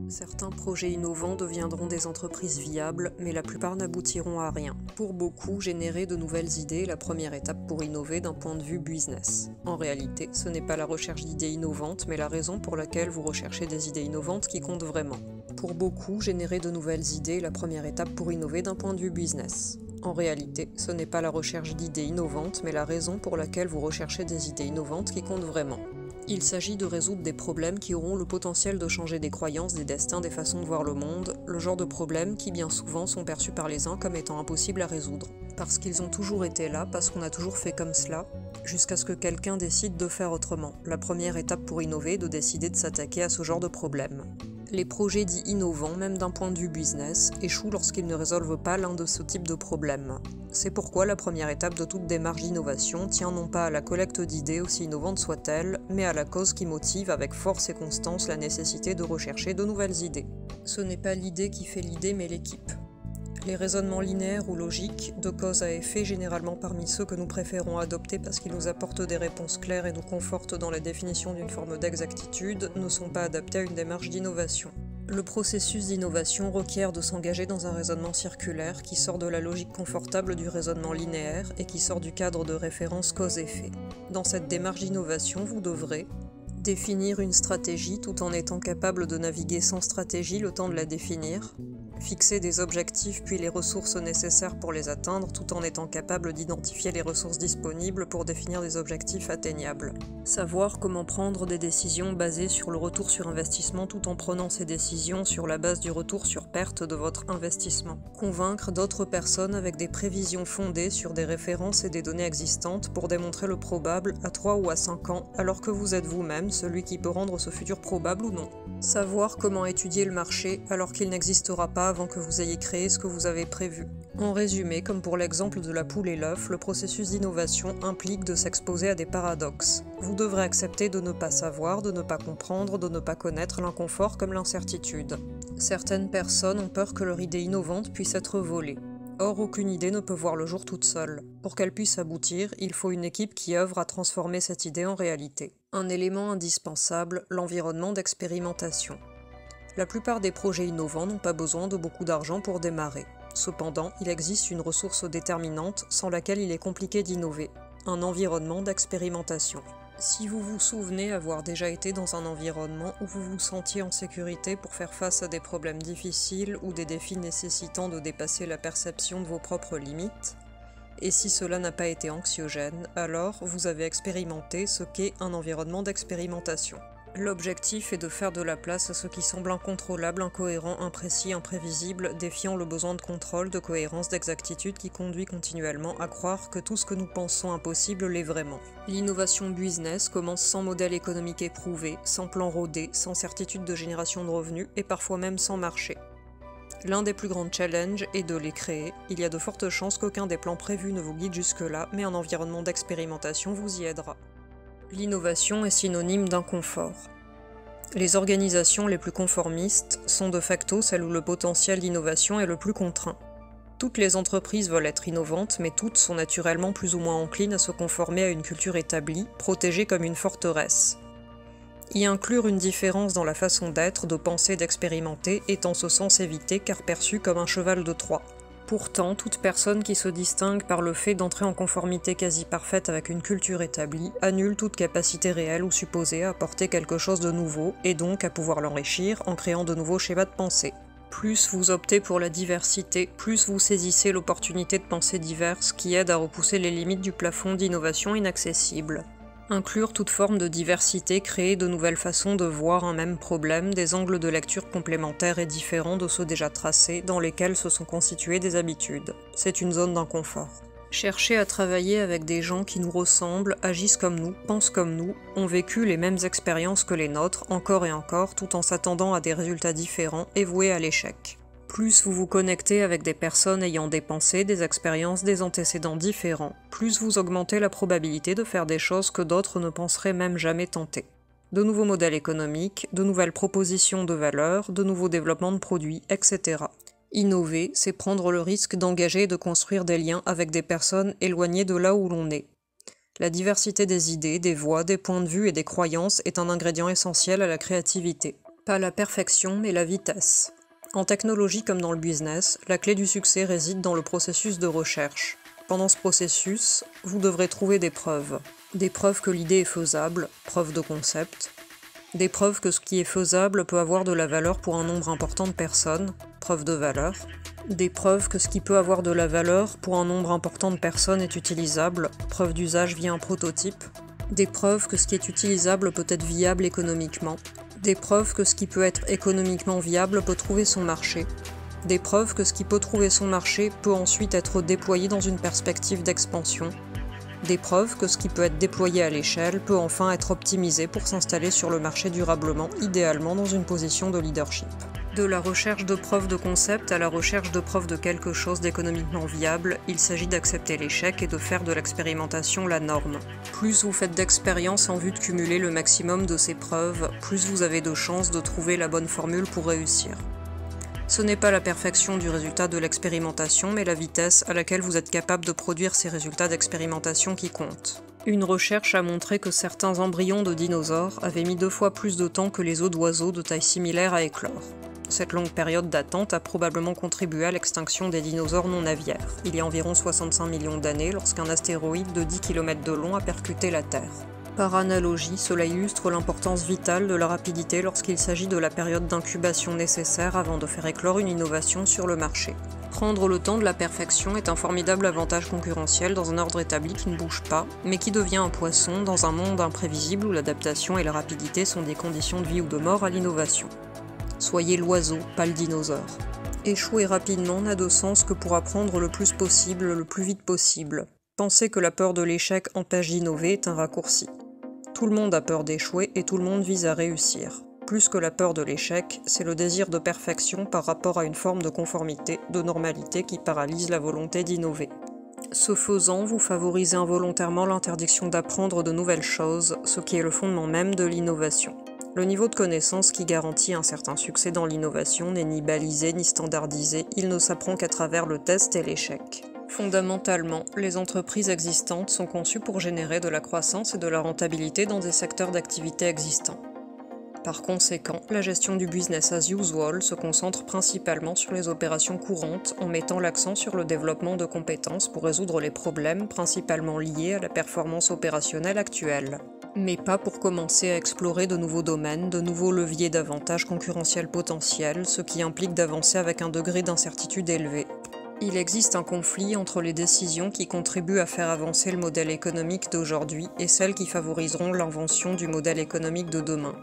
Certains projets innovants deviendront des entreprises viables, mais la plupart n'aboutiront à rien. Pour beaucoup, générer de nouvelles idées est la première étape pour innover d'un point de vue business. En réalité, ce n'est pas la recherche d'idées innovantes, mais la raison pour laquelle vous recherchez des idées innovantes qui compte vraiment. Pour beaucoup, générer de nouvelles idées est la première étape pour innover d'un point de vue business. En réalité, ce n'est pas la recherche d'idées innovantes, mais la raison pour laquelle vous recherchez des idées innovantes qui compte vraiment. Il s'agit de résoudre des problèmes qui auront le potentiel de changer des croyances, des destins, des façons de voir le monde, le genre de problèmes qui bien souvent sont perçus par les uns comme étant impossibles à résoudre. Parce qu'ils ont toujours été là, parce qu'on a toujours fait comme cela, jusqu'à ce que quelqu'un décide de faire autrement. La première étape pour innover est de décider de s'attaquer à ce genre de problème. Les projets dits innovants, même d'un point de vue business, échouent lorsqu'ils ne résolvent pas l'un de ce type de problèmes. C'est pourquoi la première étape de toute démarche d'innovation tient non pas à la collecte d'idées aussi innovantes soient-elles, mais à la cause qui motive avec force et constance la nécessité de rechercher de nouvelles idées. Ce n'est pas l'idée qui fait l'idée, mais l'équipe. Les raisonnements linéaires ou logiques, de cause à effet généralement parmi ceux que nous préférons adopter parce qu'ils nous apportent des réponses claires et nous confortent dans la définition d'une forme d'exactitude, ne sont pas adaptés à une démarche d'innovation. Le processus d'innovation requiert de s'engager dans un raisonnement circulaire qui sort de la logique confortable du raisonnement linéaire et qui sort du cadre de référence cause-effet. Dans cette démarche d'innovation, vous devrez définir une stratégie tout en étant capable de naviguer sans stratégie le temps de la définir, fixer des objectifs puis les ressources nécessaires pour les atteindre tout en étant capable d'identifier les ressources disponibles pour définir des objectifs atteignables. Savoir comment prendre des décisions basées sur le retour sur investissement tout en prenant ces décisions sur la base du retour sur perte de votre investissement. Convaincre d'autres personnes avec des prévisions fondées sur des références et des données existantes pour démontrer le probable à 3 ou à 5 ans alors que vous êtes vous-même celui qui peut rendre ce futur probable ou non. Savoir comment étudier le marché alors qu'il n'existera pas avant que vous ayez créé ce que vous avez prévu. En résumé, comme pour l'exemple de la poule et l'œuf, le processus d'innovation implique de s'exposer à des paradoxes. Vous devrez accepter de ne pas savoir, de ne pas comprendre, de ne pas connaître l'inconfort comme l'incertitude. Certaines personnes ont peur que leur idée innovante puisse être volée. Or, aucune idée ne peut voir le jour toute seule. Pour qu'elle puisse aboutir, il faut une équipe qui œuvre à transformer cette idée en réalité. Un élément indispensable, l'environnement d'expérimentation. La plupart des projets innovants n'ont pas besoin de beaucoup d'argent pour démarrer. Cependant, il existe une ressource déterminante sans laquelle il est compliqué d'innover, un environnement d'expérimentation. Si vous vous souvenez avoir déjà été dans un environnement où vous vous sentiez en sécurité pour faire face à des problèmes difficiles ou des défis nécessitant de dépasser la perception de vos propres limites, et si cela n'a pas été anxiogène, alors vous avez expérimenté ce qu'est un environnement d'expérimentation. L'objectif est de faire de la place à ce qui semble incontrôlable, incohérent, imprécis, imprévisible, défiant le besoin de contrôle, de cohérence, d'exactitude qui conduit continuellement à croire que tout ce que nous pensons impossible l'est vraiment. L'innovation business commence sans modèle économique éprouvé, sans plan rodé, sans certitude de génération de revenus et parfois même sans marché. L'un des plus grands challenges est de les créer. Il y a de fortes chances qu'aucun des plans prévus ne vous guide jusque-là, mais un environnement d'expérimentation vous y aidera. L'innovation est synonyme d'inconfort. Les organisations les plus conformistes sont de facto celles où le potentiel d'innovation est le plus contraint. Toutes les entreprises veulent être innovantes, mais toutes sont naturellement plus ou moins enclines à se conformer à une culture établie, protégée comme une forteresse. Y inclure une différence dans la façon d'être, de penser, d'expérimenter est en ce sens évité car perçu comme un cheval de Troie. Pourtant, toute personne qui se distingue par le fait d'entrer en conformité quasi parfaite avec une culture établie annule toute capacité réelle ou supposée à apporter quelque chose de nouveau et donc à pouvoir l'enrichir en créant de nouveaux schémas de pensée. Plus vous optez pour la diversité, plus vous saisissez l'opportunité de pensées diverses qui aide à repousser les limites du plafond d'innovation inaccessible. Inclure toute forme de diversité, créer de nouvelles façons de voir un même problème, des angles de lecture complémentaires et différents de ceux déjà tracés, dans lesquels se sont constituées des habitudes. C'est une zone d'inconfort. Chercher à travailler avec des gens qui nous ressemblent, agissent comme nous, pensent comme nous, ont vécu les mêmes expériences que les nôtres, encore et encore, tout en s'attendant à des résultats différents et voués à l'échec. Plus vous vous connectez avec des personnes ayant des pensées, des expériences, des antécédents différents, plus vous augmentez la probabilité de faire des choses que d'autres ne penseraient même jamais tenter. De nouveaux modèles économiques, de nouvelles propositions de valeur, de nouveaux développements de produits, etc. Innover, c'est prendre le risque d'engager et de construire des liens avec des personnes éloignées de là où l'on est. La diversité des idées, des voix, des points de vue et des croyances est un ingrédient essentiel à la créativité. Pas la perfection, mais la vitesse. En technologie comme dans le business, la clé du succès réside dans le processus de recherche. Pendant ce processus, vous devrez trouver des preuves. Des preuves que l'idée est faisable, preuves de concept. Des preuves que ce qui est faisable peut avoir de la valeur pour un nombre important de personnes, preuves de valeur. Des preuves que ce qui peut avoir de la valeur pour un nombre important de personnes est utilisable, preuve d'usage via un prototype. Des preuves que ce qui est utilisable peut être viable économiquement. Des preuves que ce qui peut être économiquement viable peut trouver son marché. Des preuves que ce qui peut trouver son marché peut ensuite être déployé dans une perspective d'expansion. Des preuves que ce qui peut être déployé à l'échelle peut enfin être optimisé pour s'installer sur le marché durablement, idéalement dans une position de leadership. De la recherche de preuves de concept à la recherche de preuves de quelque chose d'économiquement viable, il s'agit d'accepter l'échec et de faire de l'expérimentation la norme. Plus vous faites d'expériences en vue de cumuler le maximum de ces preuves, plus vous avez de chances de trouver la bonne formule pour réussir. Ce n'est pas la perfection du résultat de l'expérimentation, mais la vitesse à laquelle vous êtes capable de produire ces résultats d'expérimentation qui comptent. Une recherche a montré que certains embryons de dinosaures avaient mis 2 fois plus de temps que les os d'oiseaux de taille similaire à éclore. Cette longue période d'attente a probablement contribué à l'extinction des dinosaures non aviaires, il y a environ 65 millions d'années lorsqu'un astéroïde de 10 km de long a percuté la Terre. Par analogie, cela illustre l'importance vitale de la rapidité lorsqu'il s'agit de la période d'incubation nécessaire avant de faire éclore une innovation sur le marché. Prendre le temps de la perfection est un formidable avantage concurrentiel dans un ordre établi qui ne bouge pas, mais qui devient un poisson dans un monde imprévisible où l'adaptation et la rapidité sont des conditions de vie ou de mort à l'innovation. Soyez l'oiseau, pas le dinosaure. Échouer rapidement n'a de sens que pour apprendre le plus possible, le plus vite possible. Penser que la peur de l'échec empêche d'innover est un raccourci. Tout le monde a peur d'échouer et tout le monde vise à réussir. Plus que la peur de l'échec, c'est le désir de perfection par rapport à une forme de conformité, de normalité qui paralyse la volonté d'innover. Ce faisant, vous favorisez involontairement l'interdiction d'apprendre de nouvelles choses, ce qui est le fondement même de l'innovation. Le niveau de connaissance qui garantit un certain succès dans l'innovation n'est ni balisé ni standardisé, il ne s'apprend qu'à travers le test et l'échec. Fondamentalement, les entreprises existantes sont conçues pour générer de la croissance et de la rentabilité dans des secteurs d'activité existants. Par conséquent, la gestion du business as usual se concentre principalement sur les opérations courantes en mettant l'accent sur le développement de compétences pour résoudre les problèmes principalement liés à la performance opérationnelle actuelle. Mais pas pour commencer à explorer de nouveaux domaines, de nouveaux leviers d'avantages concurrentiels potentiels, ce qui implique d'avancer avec un degré d'incertitude élevé. Il existe un conflit entre les décisions qui contribuent à faire avancer le modèle économique d'aujourd'hui et celles qui favoriseront l'invention du modèle économique de demain.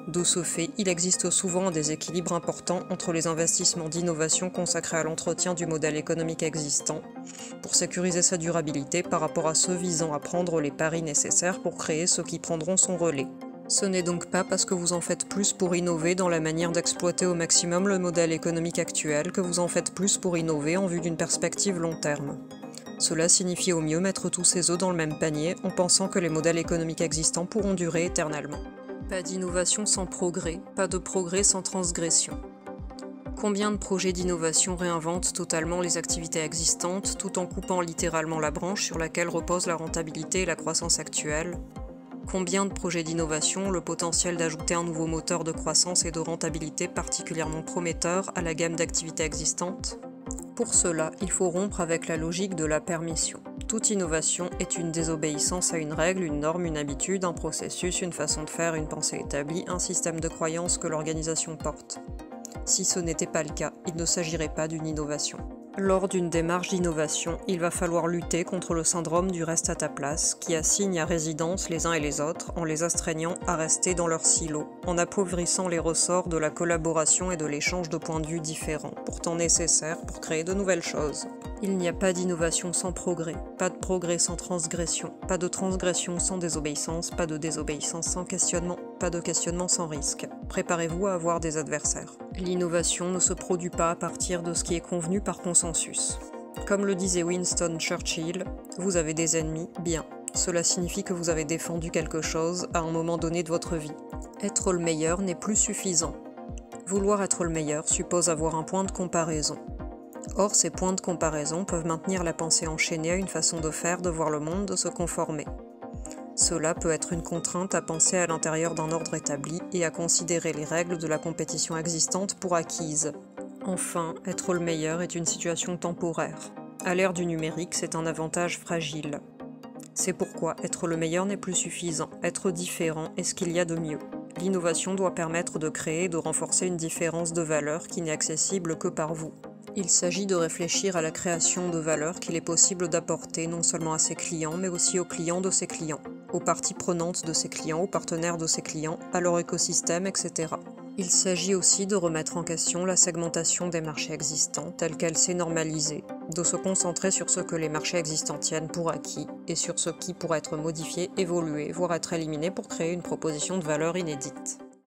De ce fait, il existe souvent un déséquilibre important entre les investissements d'innovation consacrés à l'entretien du modèle économique existant, pour sécuriser sa durabilité par rapport à ceux visant à prendre les paris nécessaires pour créer ceux qui prendront son relais. Ce n'est donc pas parce que vous en faites plus pour innover dans la manière d'exploiter au maximum le modèle économique actuel que vous en faites plus pour innover en vue d'une perspective long terme. Cela signifie au mieux mettre tous ses œufs dans le même panier en pensant que les modèles économiques existants pourront durer éternellement. Pas d'innovation sans progrès, pas de progrès sans transgression. Combien de projets d'innovation réinventent totalement les activités existantes tout en coupant littéralement la branche sur laquelle repose la rentabilité et la croissance actuelle ? Combien de projets d'innovation ont le potentiel d'ajouter un nouveau moteur de croissance et de rentabilité particulièrement prometteur à la gamme d'activités existantes ? Pour cela, il faut rompre avec la logique de la permission. Toute innovation est une désobéissance à une règle, une norme, une habitude, un processus, une façon de faire, une pensée établie, un système de croyances que l'organisation porte. Si ce n'était pas le cas, il ne s'agirait pas d'une innovation. Lors d'une démarche d'innovation, il va falloir lutter contre le syndrome du reste à ta place, qui assigne à résidence les uns et les autres en les astreignant à rester dans leur silo, en appauvrissant les ressorts de la collaboration et de l'échange de points de vue différents, pourtant nécessaires pour créer de nouvelles choses. Il n'y a pas d'innovation sans progrès, pas de progrès sans transgression, pas de transgression sans désobéissance, pas de désobéissance sans questionnement, pas de questionnement sans risque. Préparez-vous à avoir des adversaires. L'innovation ne se produit pas à partir de ce qui est convenu par consensus. Comme le disait Winston Churchill, vous avez des ennemis, bien. Cela signifie que vous avez défendu quelque chose à un moment donné de votre vie. Être le meilleur n'est plus suffisant. Vouloir être le meilleur suppose avoir un point de comparaison. Or, ces points de comparaison peuvent maintenir la pensée enchaînée à une façon de faire, de voir le monde, de se conformer. Cela peut être une contrainte à penser à l'intérieur d'un ordre établi et à considérer les règles de la compétition existante pour acquises. Enfin, être le meilleur est une situation temporaire. À l'ère du numérique, c'est un avantage fragile. C'est pourquoi être le meilleur n'est plus suffisant, être différent est ce qu'il y a de mieux. L'innovation doit permettre de créer et de renforcer une différence de valeur qui n'est accessible que par vous. Il s'agit de réfléchir à la création de valeur qu'il est possible d'apporter non seulement à ses clients, mais aussi aux clients de ses clients, aux parties prenantes de ses clients, aux partenaires de ses clients, à leur écosystème, etc. Il s'agit aussi de remettre en question la segmentation des marchés existants telle qu'elle s'est normalisée, de se concentrer sur ce que les marchés existants tiennent pour acquis et sur ce qui pourrait être modifié, évolué, voire être éliminé pour créer une proposition de valeur inédite.